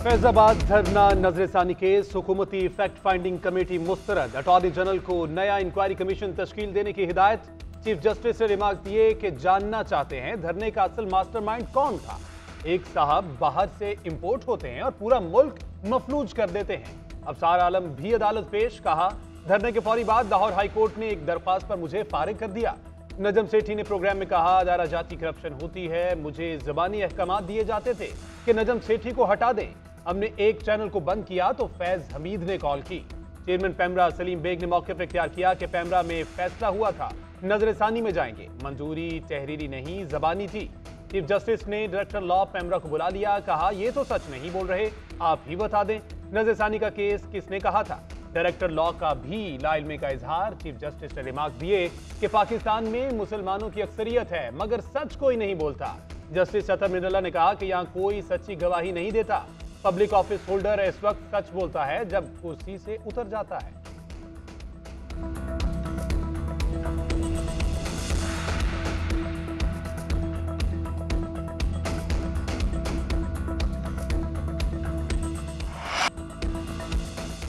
फैजाबाद धरना नजरसानी केस, हुकूमती फैक्ट फाइंडिंग कमेटी मुस्तरद। अटॉर्नी जनरल को नया इंक्वायरी कमीशन तश्कील देने की हिदायत। चीफ जस्टिस ने रिमार्क दिए कि जानना चाहते हैं धरने का असल मास्टरमाइंड कौन था। एक साहब बाहर से इंपोर्ट होते हैं और पूरा मुल्क मफलूज कर देते हैं। अफसार आलम भी अदालत पेश। कहा, धरने के फौरी बाद लाहौर हाई कोर्ट ने एक दरख्वास्त पर मुझे फारिग कर दिया। नजम सेठी ने प्रोग्राम में कहा, अदारा जाती करप्शन होती है, मुझे जबानी अहकाम दिए जाते थे कि नजम सेठी को हटा दें। हमने एक चैनल को बंद किया तो फैज हमीद ने कॉल की। चेयरमैन पैमरा सलीम बेग ने मौके पर इख्तियार किया कि पैमरा में फैसला हुआ था, नजरसानी में जाएंगे। मंजूरी तहरीरी नहीं, जबानी थी। चीफ जस्टिस ने डायरेक्टर लॉ पैमरा को बुला लिया। कहा, ये तो सच नहीं बोल रहे, आप ही बता दें नजरसानी का केस किसने कहा था। डायरेक्टर लॉ का भी लाइलमे का इजहार। चीफ जस्टिस ने रिमार्क दिए कि पाकिस्तान में मुसलमानों की अक्सरियत है मगर सच कोई नहीं बोलता। जस्टिस अतर मिनल्ला ने कहा कि यहाँ कोई सच्ची गवाही नहीं देता। पब्लिक ऑफिस होल्डर इस वक्त सच बोलता है जब कुर्सी से उतर जाता है।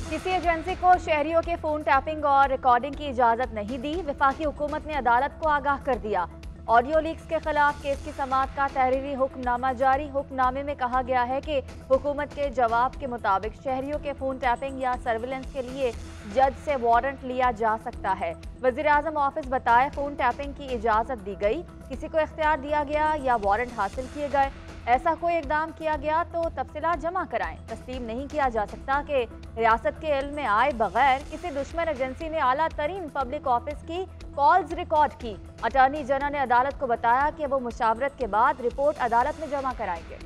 किसी एजेंसी को शहरियों के फोन टैपिंग और रिकॉर्डिंग की इजाजत नहीं दी। वफाकी हुकूमत ने अदालत को आगाह कर दिया। ऑडियो लीक्स के खिलाफ केस की समाअत का तहरीरी हुक्मनामा जारी। हुक्मनामे में कहा गया है कि हुकूमत के जवाब के मुताबिक शहरियों के फोन टैपिंग या सर्विलेंस के लिए जज से वारंट लिया जा सकता है। वजीर आजम ऑफिस बताए, फोन टैपिंग की इजाजत दी गई, किसी को इख्तियार दिया गया या वारंट हासिल किए गए, ऐसा कोई इकदाम किया गया तो तफसीलात जमा कराएं। तस्लीम नहीं किया जा सकता कि रियासत के इल्म में आए बगैर किसी दुश्मन एजेंसी ने आला तरीन पब्लिक ऑफिस की कॉल्स रिकॉर्ड की। अटॉर्नी जनरल ने अदालत को बताया कि वो मुशावरत के बाद रिपोर्ट अदालत में जमा कराएंगे।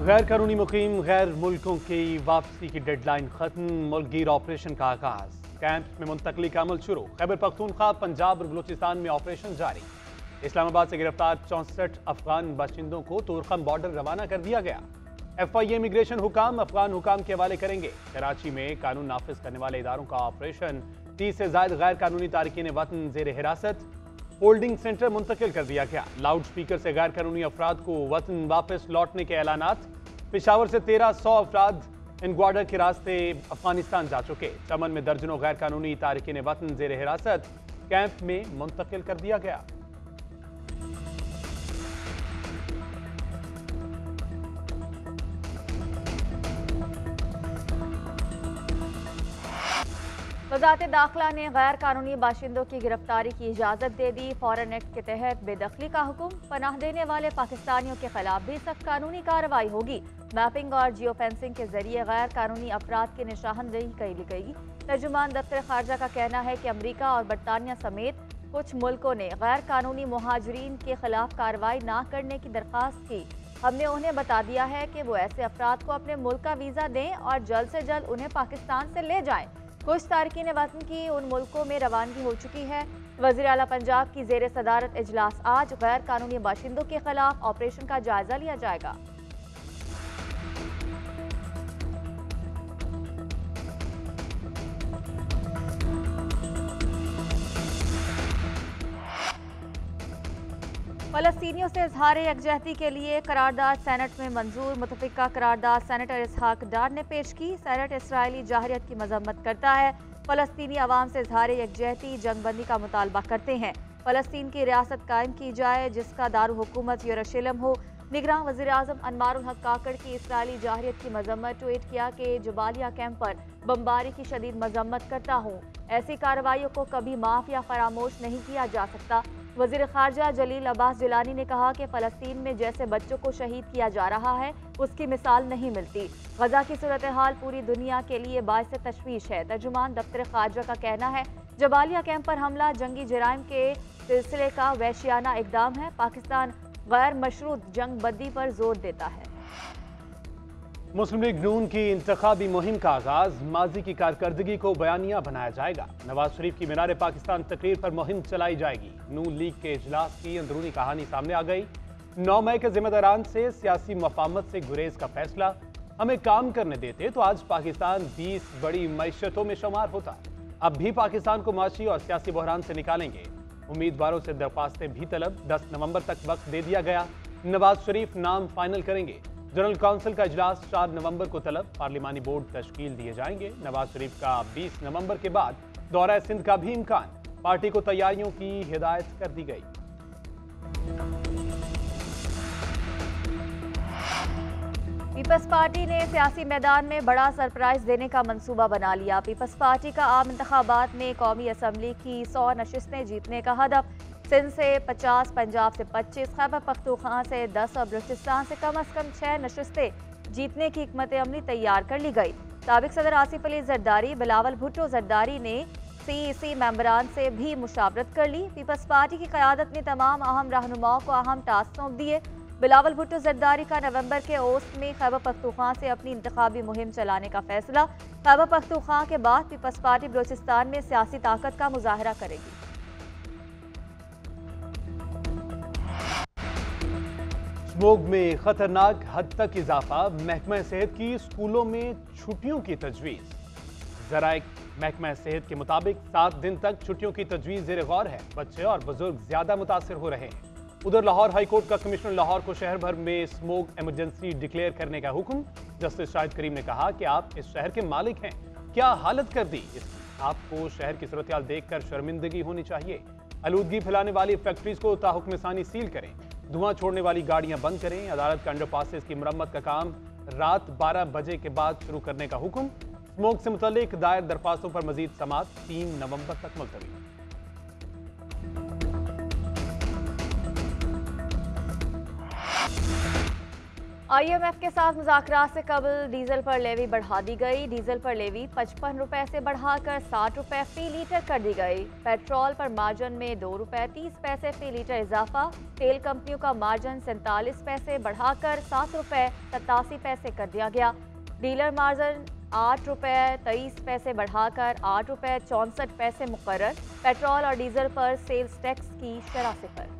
गैर कानूनी मुकीम गैर मुल्कों की वापसी की डेडलाइन खत्म। मुल्कगीर ऑपरेशन का आगाज। कैंप में मुंतकली का अमल शुरू। खैबर पख्तूनख्वा, पंजाब और बलूचिस्तान में ऑपरेशन जारी। इस्लामाबाद से गिरफ्तार 64 अफगान बाशिंदों को तुरखम बॉर्डर रवाना कर दिया गया। FIA इमिग्रेशन हुकाम अफगान हुकाम के हवाले करेंगे। कराची में कानून नाफिज करने वाले इदारों का ऑपरेशन। 30 से ज्यादा गैर कानूनी तारकीन वतन जेर हिरासत। होल्डिंग सेंटर मुंतकिल कर दिया गया। लाउड स्पीकर से गैर कानूनी अफराद को वतन वापस लौटने के ऐलानात। पेशावर से 1300 अफराद इन ग्वाडर के रास्ते अफगानिस्तान जा चुके। चमन में दर्जनों गैर कानूनी तारकीन वतन जेर हिरासत कैंप में मुंतकिल कर दिया गया। वज़ारत दाखिला ने गैर कानूनी बाशिंदों की गिरफ्तारी की इजाज़त दे दी। फॉरेन एक्ट के तहत बेदखली का हुक्म। पनाह देने वाले पाकिस्तानियों के खिलाफ भी सख्त कानूनी कार्रवाई होगी। मैपिंग और जियो फेंसिंग के जरिए गैर कानूनी अफराद की निशानदेही की गई। तर्जुमान दफ्तर खारजा का कहना है कि अमरीका और बरतानिया समेत कुछ मुल्कों ने गैर कानूनी मुहाजिरीन के खिलाफ कार्रवाई न करने की दरख्वास्त की। हमने उन्हें बता दिया है कि वो ऐसे अफराद को अपने मुल्क का वीज़ा दें और जल्द से जल्द उन्हें पाकिस्तान से ले जाएं। कुछ तारकीन वतन की उन मुल्कों में रवानगी हो चुकी है। वज़ीर आला पंजाब की ज़ेर सदारत इजलास आज। गैर कानूनी बाशिंदों के खिलाफ ऑपरेशन का जायजा लिया जाएगा। फ़लस्तीनियों से इजहार यकजहती के लिए करारदाद सेनेट में मंजूर। मुतफ़िका करारदाद सेनेटर इसहाक डार ने पेश की। सेनेट इसराइली जाहिरियत की मजम्मत करता है। फ़लस्तीनी अवाम से इजहार यकजहती जंगबंदी का मुतालबा करते हैं। फ़लस्तीन की रियासत कायम की जाए जिसका दारुल हुकूमत यरूशलेम हो। निगरान वज़ीर आज़म अनवारुल हक काकड़ की इसराइली जाहिरियत की मजम्मत। ट्वीट किया कि जबालिया कैंप पर बमबारी की शदीद मजम्मत करता हूँ। ऐसी कार्रवाइयों को कभी माफ़ या फरामोश नहीं किया जा सकता। वज़ीर ख़ारजा जलील अब्बास जिलानी ने कहा कि फ़लस्तीन में जैसे बच्चों को शहीद किया जा रहा है उसकी मिसाल नहीं मिलती। गजा की सूरत हाल पूरी दुनिया के लिए बाइस तशवीश है। तर्जुमान दफ्तर ख़ारजा का कहना है, जबालिया कैंप पर हमला जंगी जराइम के सिलसिले का वहशियाना इक़दाम है। पाकिस्तान गैर मशरूत जंग बंदी पर जोर देता है। मुस्लिम लीग नून की इंतखाबी मुहिम का आगाज। माजी की कारकर्दगी को बयानिया बनाया जाएगा। नवाज शरीफ की मीनार पाकिस्तान तकरीर पर मुहिम चलाई जाएगी। नून लीग के इजलास की अंदरूनी कहानी सामने आ गई। 9 मई के जिम्मेदारान से सियासी मफामत से गुरेज का फैसला। हमें काम करने देते तो आज पाकिस्तान 20 बड़ी मैशतों में शुमार होता। अब भी पाकिस्तान को माशी और सियासी बहरान से निकालेंगे। उम्मीदवारों से दरख्वास्तें भी तलब। 10 नवंबर तक वक्त दे दिया गया। नवाज शरीफ नाम फाइनल करेंगे। जनरल काउंसिल का इजलास 4 नवंबर को तलब। पार्लिमानी बोर्ड तश्कील दिए जाएंगे। नवाज शरीफ का 20 नवंबर के बाद दौरा सिंध का भी इम्कान। पार्टी को तैयारियों की हिदायत कर दी गई। पीपल्स पार्टी ने सियासी मैदान में बड़ा सरप्राइज देने का मंसूबा बना लिया। पीपल्स पार्टी का आम इंतखाबात में कौमी असम्बली की 100 नशिस्तें जीतने का हदफ। सिंध से 50, पंजाब से 25, खैबर पख्तूनख्वा से 10 और बलूचिस्तान से कम 6 नशिस्तें जीतने की हिकमत अमली तैयार कर ली गई। साबिक सदर आसिफ अली जरदारी, बिलावल भुट्टो जरदारी ने CEC मेंबरान से भी मुशावरत कर ली। पीपल्स पार्टी की क़यादत ने तमाम अहम रहनुमाओं को अहम टास्क सौंप दिए। बिलावल भुट्टो जरदारी का नवंबर के औसत में खैबर पख्तूनख्वा से अपनी इंतखाबी मुहिम चलाने का फैसला। खैबर पख्तूनख्वा के बाद पीपल्स पार्टी बलूचिस्तान में सियासी ताकत का मुजाहरा करेगी। स्मोग में खतरनाक हद तक इजाफा। महकमा सेहत की स्कूलों में छुट्टियों की तजवीज। जराए महकमा सेहत के मुताबिक 7 दिन तक छुट्टियों की तजवीज ज़ेर गौर है। बच्चे और बुजुर्ग ज्यादा मुतासिर हो रहे हैं। उधर लाहौर हाईकोर्ट का कमिश्नर लाहौर को शहर भर में स्मोक इमरजेंसी डिक्लेयर करने का हुक्म। जस्टिस शाहिद करीम ने कहा कि आप इस शहर के मालिक हैं, क्या हालत कर दी इसकी? आपको शहर की सूरत-हाल देखकर शर्मिंदगी होनी चाहिए। आलूदगी फैलाने वाली फैक्ट्रीज को ताहुक्म सानी सील करें। धुआं छोड़ने वाली गाड़ियां बंद करें। अदालत का अंडरपासेस की मरम्मत का काम रात 12 बजे के बाद शुरू करने का हुक्म। स्मोक से मुतल्लिक दायर दरख्वास्तों पर मजीद समाअत 3 नवंबर तक मुलतवी। IMF के साथ मुज़ाकरात से कबल डीजल पर लेवी बढ़ा दी गई। डीजल पर लेवी 55 रुपए से बढ़ाकर 60 रुपए फी लीटर कर दी गई। पेट्रोल पर मार्जिन में 2 रुपए 30 पैसे फी लीटर इजाफा। तेल कंपनियों का मार्जिन 47 पैसे बढ़ाकर 7 रुपए 87 पैसे कर दिया गया। डीलर मार्जिन 8 रुपए 23 पैसे बढ़ाकर 8 रुपए 64 पैसे मुकर्रर। पेट्रोल और डीजल पर सेल्स टैक्स की शरह सिफर।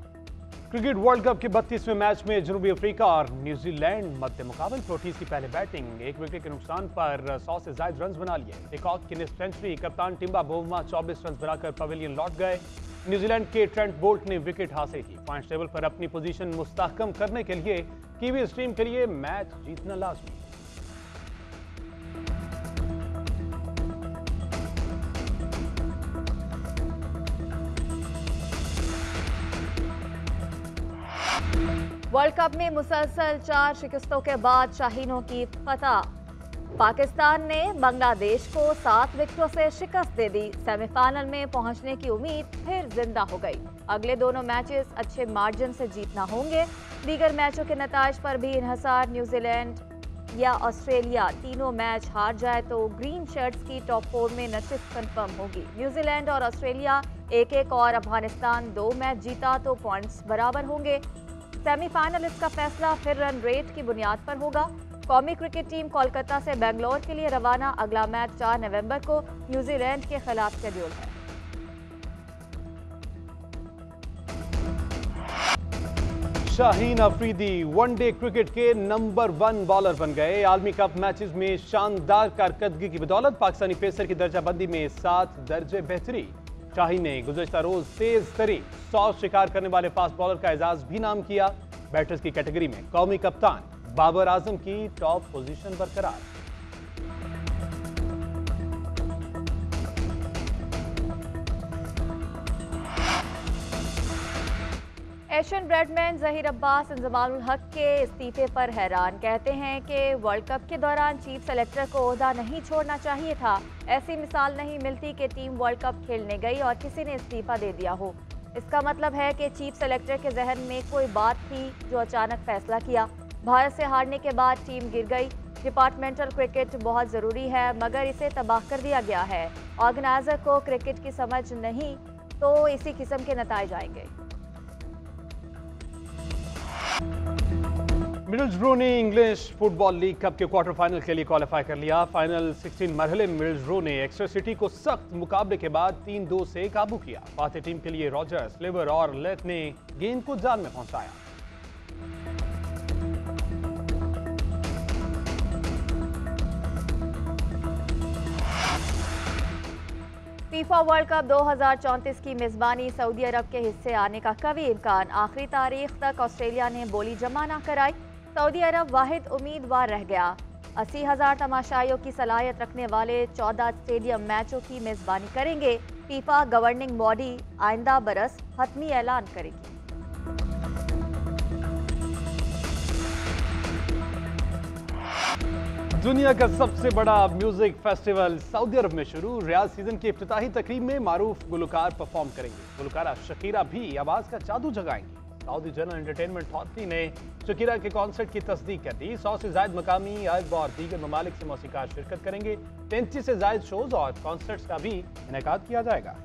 क्रिकेट वर्ल्ड कप के 32वें मैच में जनूबी अफ्रीका और न्यूजीलैंड मध्य मुकाबल। प्रोटीज की पहले बैटिंग, 1 विकेट के नुकसान पर 100 से ज्यादा रन बना लिए। डिकॉक की निस्फ सेंचुरी। कप्तान टिम्बा बोवमा 24 रन बनाकर पवेलियन लौट गए। न्यूजीलैंड के ट्रेंट बोल्ट ने विकेट हासिल की। पॉइंट्स टेबल पर अपनी पोजीशन मुस्तहकम करने के लिए कीवीज टीम के लिए मैच जीतना लाजमी। वर्ल्ड कप में मुसलसल 4 शिकस्तों के बाद शाहीनों की फतह। पाकिस्तान ने बांग्लादेश को 7 विकेटों से शिकस्त दे दी। सेमीफाइनल में पहुंचने की उम्मीद फिर जिंदा हो गई। अगले दोनों मैचेस अच्छे मार्जिन से जीतना होंगे। दीगर मैचों के नताइज पर भी इन्हसार। न्यूजीलैंड या ऑस्ट्रेलिया तीनों मैच हार जाए तो ग्रीन शर्ट्स की टॉप 4 में नशिस्त कंफर्म होगी। न्यूजीलैंड और ऑस्ट्रेलिया 1-1 और अफगानिस्तान 2 मैच जीता तो पॉइंट्स बराबर होंगे। सेमीफाइनलिस्ट का फैसला फिर रन रेट की बुनियाद पर होगा। कौमी क्रिकेट टीम कोलकाता से बेंगलोर के लिए रवाना। अगला मैच 4 नवंबर को न्यूजीलैंड के खिलाफ शेड्यूल है। शाहीन अफरीदी वनडे क्रिकेट के नंबर 1 बॉलर बन गए। आलमी कप मैचेस में शानदार कारकर्दगी की बदौलत पाकिस्तानी पेसर की दर्जाबंदी में 7 दर्जे बेहतरी। शाहीन ने गुज़श्ता रोज तेज तरीन 100 शिकार करने वाले फास्ट बॉलर का एजाज भी नाम किया। बैटर्स की कैटेगरी में कौमी कप्तान बाबर आजम की टॉप पोजीशन बरकरार। एशियन ब्रेडमैन जहीर अब्बास इंजमामुल हक के इस्तीफे पर हैरान। कहते हैं कि वर्ल्ड कप के दौरान चीफ सेलेक्टर को ओहदा नहीं छोड़ना चाहिए था। ऐसी मिसाल नहीं मिलती कि टीम वर्ल्ड कप खेलने गई और किसी ने इस्तीफा दे दिया हो। इसका मतलब है कि चीफ सेलेक्टर के जहन में कोई बात थी जो अचानक फैसला किया। भारत से हारने के बाद टीम गिर गई। डिपार्टमेंटल क्रिकेट बहुत ज़रूरी है मगर इसे तबाह कर दिया गया है। ऑर्गेनाइजर को क्रिकेट की समझ नहीं तो इसी किस्म के नताइज आएंगे। मिडलसब्रो ने इंग्लिश फुटबॉल लीग कप के क्वार्टर फाइनल के लिए क्वालिफाई कर लिया। फाइनल 16 मरहले में मिडलसब्रो ने एक्स्ट्रा सिटी को सख्त मुकाबले के बाद 3-2 से काबू किया। फाते टीम के लिए रॉजर्स, लिवर और लेथ ने गेंद को जाल में पहुंचाया। फीफा वर्ल्ड कप 2034 की मेजबानी सऊदी अरब के हिस्से आने का कभी इम्कान। आखिरी तारीख तक ऑस्ट्रेलिया ने बोली जमा न कराई। सऊदी अरब वाहिद उम्मीदवार रह गया। 80,000 तमाशाइयों की सलाहियत रखने वाले 14 स्टेडियम मैचों की मेजबानी करेंगे। फीफा गवर्निंग बॉडी आइंदा बरस हतमी ऐलान करेगी। दुनिया का सबसे बड़ा म्यूजिक फेस्टिवल सऊदी अरब में शुरू। रियाज सीजन की इफ्तिताही तकरीब में मारूफ गुलकार परफॉर्म करेंगे। गुलकारा शकीरा भी आवाज का जादू जगाएंगी। सऊदी जनरल एंटरटेनमेंट अथॉरिटी ने शकीरा के कॉन्सर्ट की तस्दीक कर दी। 100 से ज्यादा मकामी अरब और दीगर ममालिक से मौसीकार शिरकत करेंगे। 33 से ज्यादा शोज और कॉन्सर्ट्स का भी इनेकाद किया जाएगा।